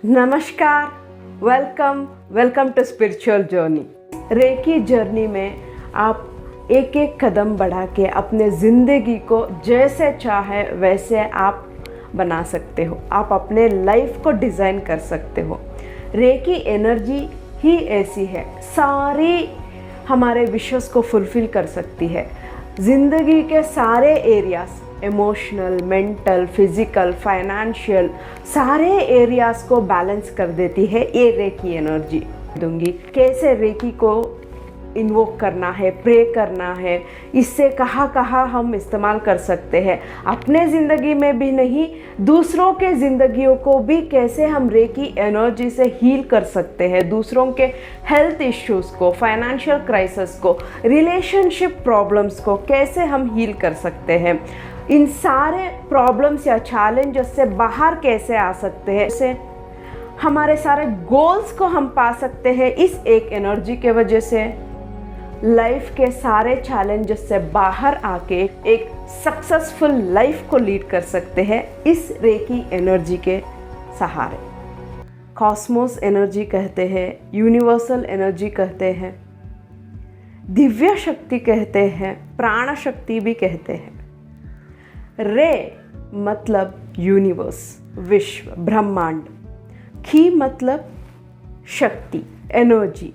नमस्कार, welcome to spiritual journey. Reiki journey में आप एक एक कदम बढ़ा के अपने ज़िंदगी को जैसे चाहे वैसे आप बना सकते हो। आप अपने लाइफ को डिज़ाइन कर सकते हो। रेकी एनर्जी ही ऐसी है, सारी हमारे विशेस को फुलफ़िल कर सकती है। ज़िंदगी के सारे areas, emotional, mental, physical, financial, सारे एरियाज़ को बैलेंस कर देती है ये रेकी एनर्जी। दूंगी कैसे रेकी को इन्वोक करना है, प्रे करना है, इससे कहाँ हम इस्तेमाल कर सकते हैं। अपने ज़िंदगी में भी नहीं, दूसरों के ज़िंदगियों को भी कैसे हम रेकी एनर्जी से हील कर सकते हैं। दूसरों के हेल्थ इश्यूज़ को, फाइनेंशियल क्राइसिस को, रिलेशनशिप प्रॉब्लम्स को कैसे हम हील कर सकते हैं। इन सारे प्रॉब्लम्स या चैलेंजेस से बाहर कैसे आ सकते हैं, इससे हमारे सारे गोल्स को हम पा सकते हैं। इस एक एनर्जी के वजह से लाइफ के सारे चैलेंजेस से बाहर आके एक सक्सेसफुल लाइफ को लीड कर सकते हैं इस रेकी एनर्जी के सहारे। कॉस्मोस एनर्जी कहते हैं, यूनिवर्सल एनर्जी कहते हैं, दिव्य शक्ति कहते हैं, प्राण शक्ति भी कहते हैं। रे मतलब यूनिवर्स, विश्व, ब्रह्मांड। की मतलब शक्ति, एनर्जी,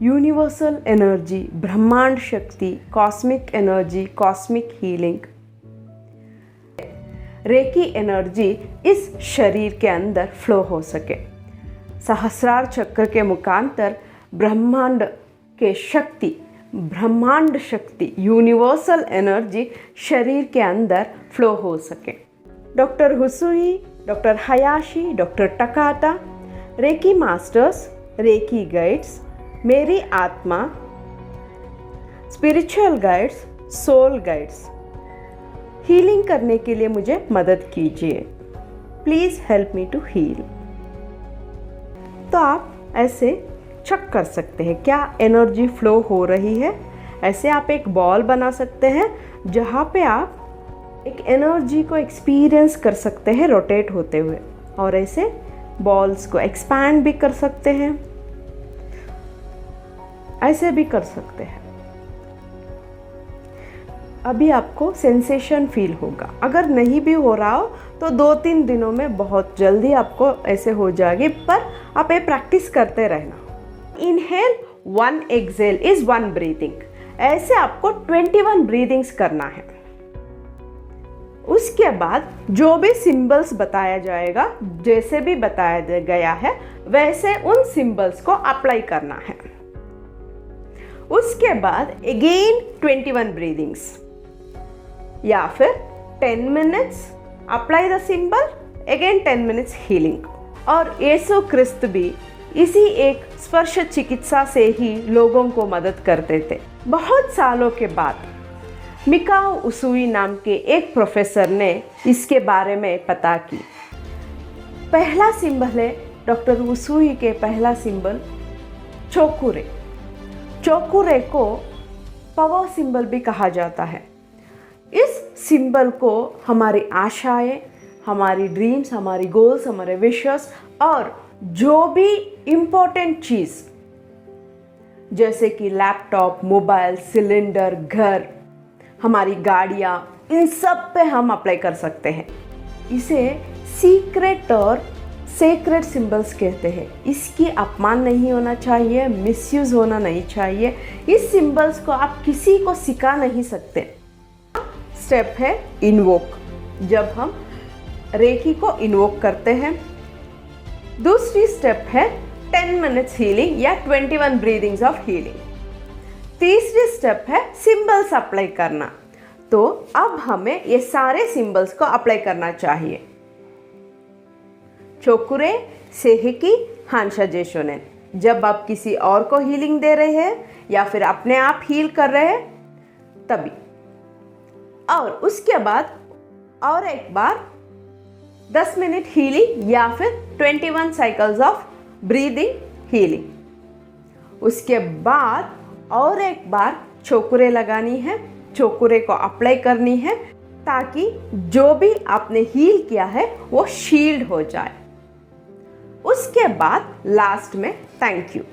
यूनिवर्सल एनर्जी, ब्रह्मांड शक्ति, cosmic energy, cosmic healing. Reiki energy इस शरीर के अंदर फ्लो हो सके। सहस्रार चक्र के मुखांतर ब्रह्मांड के शक्ति, ब्रह्मांड शक्ति, यूनिवर्सल एनर्जी शरीर के अंदर फ्लो हो सके। Doctor Usui, doctor Hayashi, doctor Takata, reiki masters, reiki guides, मेरी आत्मा, spiritual guides, soul guides, healing करने के लिए मुझे मदद कीजिए। Please help me to heal. तो आप ऐसे चेक कर सकते हैं क्या एनर्जी फ्लो हो रही है। ऐसे आप एक बॉल बना सकते हैं जहाँ पे आप एक एनर्जी को एक्सपीरियंस कर सकते हैं रोटेट होते हुए, और ऐसे बॉल्स को एक्सपैंड भी कर सकते हैं, ऐसे भी कर सकते हैं। अभी आपको सेंसेशन फील होगा। अगर नहीं भी हो रहा हो तो 2-3 दिनों में बहुत जल्दी आपको ऐसे हो जाएगी, पर आप ये प्रैक्टिस करते रहना। Inhale 1, exhale is 1 breathing. ऐसे आपको 21 ब्रीदिंग्स करना है। उसके बाद जो भी सिंबल्स बताया जाएगा, जैसे भी बताया गया है वैसे उन सिंबल्स को अप्लाई करना है। उसके बाद अगेन 21 ब्रीदिंग्स, या फिर 10 minutes apply the symbol, again 10 minutes healing. और यीशु क्रिस्त भी इसी एक स्पर्श चिकित्सा से ही लोगों को मदद करते थे। बहुत सालों के बाद मिकाओ उसूई नाम के एक प्रोफेसर ने इसके बारे में पता की। पहला सिंबल है डॉक्टर उसूई के पहला सिंबल चोकुरे। चोकुरे को पावर सिंबल भी कहा जाता है। इस सिंबल को हमारी आशाएं, हमारी ड्रीम्स, हमारी गोल्स, हमारे विशेस और जो भी इम्पोर्टेंट चीज़ जैसे कि लैपटॉप, मोबाइल, सिलेंडर, घर, हमारी गाड़ियाँ, इन सब पे हम अप्लाई कर सकते हैं। इसे सीक्रेट और सेक्रेट सिंबल्स कहते हैं। इसकी अपमान नहीं होना चाहिए, मिसयूज़ होना नहीं चाहिए। इस सिंबल्स को आप किसी को सिखा नहीं सकते। स्टेप है इन्वोक, जब हम रेकी को इन्वोक करते हैं। दूसरी स्टेप है 10 मिनट्स हीलिंग या 21 ब्रीदिंग्स ऑफ हीलिंग। तीसरी स्टेप है सिंबल्स अप्लाई करना। तो अब हमें ये सारे सिंबल्स को अप्लाई करना चाहिए। चोकुरे, सेहिकी, हांशा जेशोनेन। जब आप किसी और को हीलिंग दे रहे हैं या फिर अपने आप हील कर रहे हैं तभी। और उसके बाद और एक बार 10 मिनट हीलिंग या फिर 21 साइकिल्स ऑफ ब्रीदिंग हीलिंग। उसके बाद और एक बार चोकुरे लगानी है, चोकुरे को अप्लाई करनी है, ताकि जो भी आपने हील किया है वो शील्ड हो जाए। उसके बाद लास्ट में थैंक यू।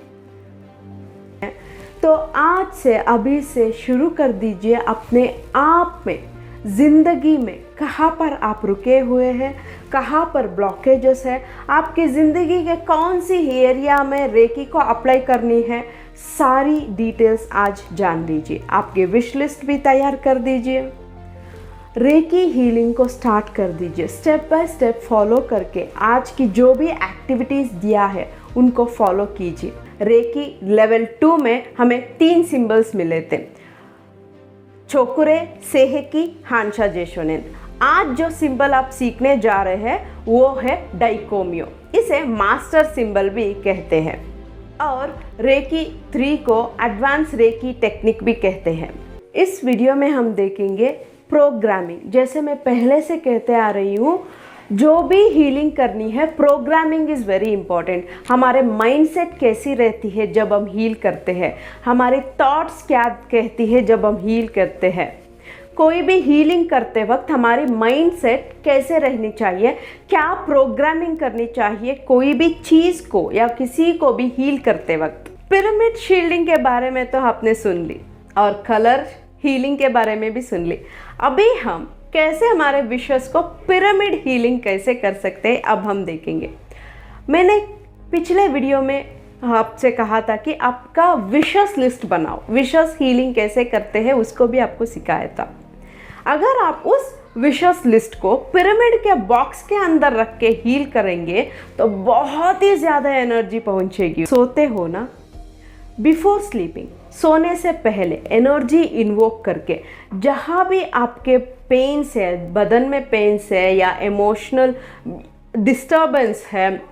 तो आज से अभी से शुरू कर दीजिए अपने आप में, ज़िंदगी में कहाँ पर आप रुके हुए हैं, कहाँ पर ब्लॉकेजेस है, आपकी ज़िंदगी के कौन सी एरिया में रेकी को अप्लाई करनी है, सारी डिटेल्स आज जान लीजिए। आपकी विश लिस्ट भी तैयार कर दीजिए, रेकी हीलिंग को स्टार्ट कर दीजिए। स्टेप बाय स्टेप फॉलो करके आज की जो भी एक्टिविटीज़ दिया है उनको फॉलो कीजिए। रेकी लेवल 2 में हमें 3 सिंबल्स मिले थे, चोकुरे, सेहेकी, हांशा जेशोनेन। आज जो सिंबल आप सीखने जा रहे हैं वो है डाइकोमियो, इसे मास्टर सिंबल भी कहते हैं और रेकी 3 को एडवांस रेकी टेक्निक भी कहते हैं। इस वीडियो में हम देखेंगे प्रोग्रामिंग। जैसे मैं पहले से कहते आ रही हूँ, जो भी हीलिंग करनी है प्रोग्रामिंग इज़ वेरी इंपॉर्टेंट। हमारे माइंडसेट कैसी रहती है जब हम हील करते हैं, हमारे थॉट्स क्या कहती है जब हम हील करते हैं। कोई भी हीलिंग करते वक्त हमारी माइंडसेट कैसे रहनी चाहिए, क्या प्रोग्रामिंग करनी चाहिए कोई भी चीज़ को या किसी को भी हील करते वक्त। पिरामिड शील्डिंग के बारे में तो आपने सुन ली और कलर हीलिंग के बारे में भी सुन ली। अभी हम कैसे हमारे विशेस को पिरामिड हीलिंग कैसे कर सकते हैं अब हम देखेंगे। मैंने पिछले वीडियो में आपसे कहा था कि आपका विशेस लिस्ट बनाओ, विशेस हीलिंग कैसे करते हैं उसको भी आपको सिखाया था। अगर आप उस विशेस लिस्ट को पिरामिड के बॉक्स के अंदर रख के हील करेंगे तो बहुत ही ज़्यादा एनर्जी पहुंचेगी। सोते हो ना, बिफोर स्लीपिंग, सोने से पहले एनर्जी इन्वोक करके जहाँ भी आपके पेन्स है, बदन में पेन्स है या इमोशनल डिस्टर्बेंस है,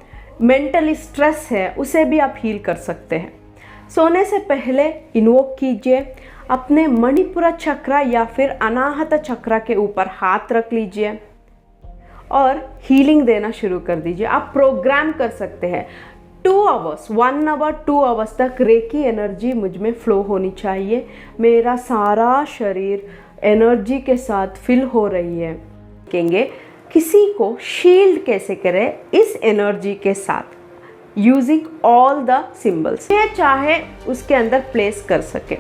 मेंटली स्ट्रेस है, उसे भी आप हील कर सकते हैं। सोने से पहले इन्वोक कीजिए, अपने मणिपुरा चक्रा या फिर अनाहत चक्रा के ऊपर हाथ रख लीजिए और हीलिंग देना शुरू कर दीजिए। आप प्रोग्राम कर सकते हैं 2 आवर्स, 1 आवर 2 आवर्स तक रेकी एनर्जी मुझ में फ्लो होनी चाहिए, मेरा सारा शरीर एनर्जी के साथ फिल हो रही है। कहेंगे किसी को शील्ड कैसे करें इस एनर्जी के साथ, यूजिंग ऑल द सिंबल्स। ये चाहे उसके अंदर प्लेस कर सके,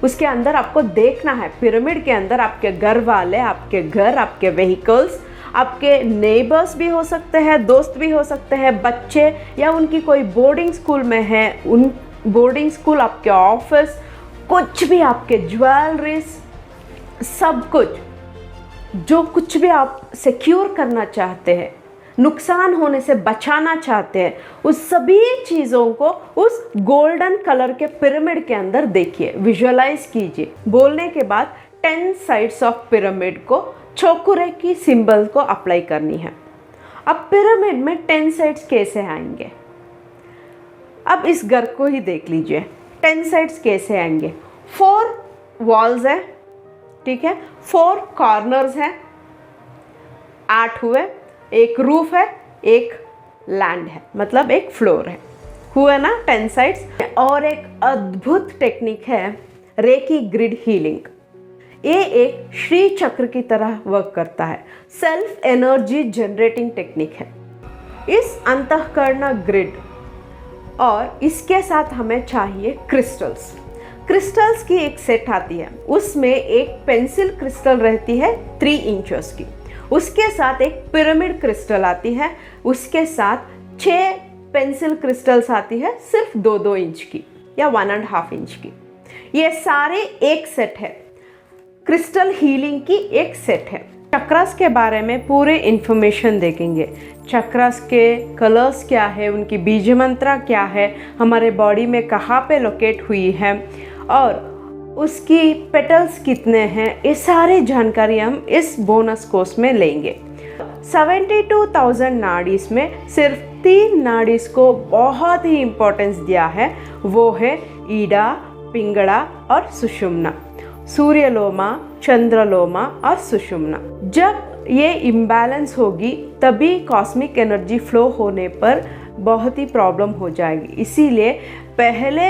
उसके अंदर आपको देखना है। पिरामिड के अंदर आपके घर वाले, आपके घर, आपके व्हीकल्स, आपके नेबर्स भी हो सकते हैं, दोस्त भी हो सकते हैं, बच्चे या उनकी कोई बोर्डिंग स्कूल में है, उन बोर्डिंग स्कूल, आपके ऑफिस, कुछ भी, आपके ज्वेलरीज, सब कुछ जो कुछ भी आप सिक्योर करना चाहते हैं, नुकसान होने से बचाना चाहते हैं, उस सभी चीज़ों को उस गोल्डन कलर के पिरामिड के अंदर देखिए, विजुअलाइज कीजिए। बोलने के बाद 10 साइड्स ऑफ पिरामिड को चोकुरे की सिंबल को अप्लाई करनी है। अब पिरामिड में 10 साइड्स कैसे आएंगे, अब इस घर को ही देख लीजिए। 10 साइड्स कैसे आएंगे, 4 वॉल्स है, ठीक है, 4 कॉर्नर्स हैं, 8 हुए, एक रूफ है, एक लैंड है, मतलब एक फ्लोर है, हुआ ना 10 साइड्स। और एक अद्भुत टेक्निक है रेकी ग्रिड हीलिंग। ये एक श्री चक्र की तरह वर्क करता है, सेल्फ एनर्जी जनरेटिंग टेक्निक है। इस अंतःकरण ग्रिड और इसके साथ हमें चाहिए क्रिस्टल्स। क्रिस्टल्स की एक सेट आती है, उसमें एक पेंसिल क्रिस्टल रहती है 3 इंचेस की, उसके साथ एक पिरामिड क्रिस्टल आती है, उसके साथ 6 पेंसिल क्रिस्टल्स आती है सिर्फ 2-2 इंच की या 1.5 इंच की। ये सारे एक सेट है, क्रिस्टल हीलिंग की एक सेट है। चक्रास के बारे में पूरे इन्फॉर्मेशन देखेंगे, चक्रास के कलर्स क्या है, उनकी बीज मंत्रा क्या है, हमारे बॉडी में कहाँ पे लोकेट हुई है और उसकी पेटल्स कितने हैं, ये सारी जानकारी हम इस बोनस कोर्स में लेंगे। 72,000 नाड़ीज में सिर्फ 3 नाड़ीज को बहुत ही इम्पोर्टेंस दिया है, वो है ईडा, पिंगड़ा और सुषुम्ना, सूर्यलोमा, चंद्रलोमा और सुषुम्ना। जब ये इम्बैलेंस होगी तभी कॉस्मिक एनर्जी फ्लो होने पर बहुत ही प्रॉब्लम हो जाएगी। इसीलिए पहले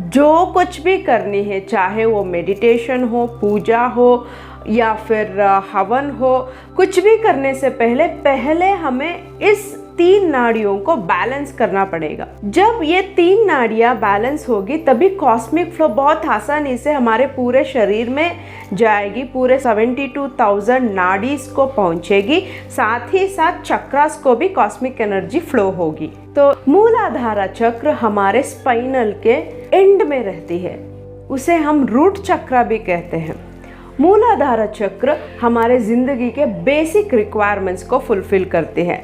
जो कुछ भी करनी है, चाहे वो मेडिटेशन हो, पूजा हो या फिर हवन हो, कुछ भी करने से पहले हमें इस 3 नाड़ियों को बैलेंस करना पड़ेगा। जब ये 3 नाड़ियाँ बैलेंस होगी तभी कॉस्मिक फ्लो बहुत आसानी से हमारे पूरे शरीर में जाएगी, पूरे 72,000 नाड़ीज को पहुंचेगी, साथ ही साथ चक्रास को भी कॉस्मिक एनर्जी फ्लो होगी। तो मूलाधारा चक्र हमारे स्पाइनल के एंड में रहती है, उसे हम रूट चक्र भी कहते हैं। मूलाधारा चक्र हमारे जिंदगी के बेसिक रिक्वायरमेंट्स को फुलफिल करती है।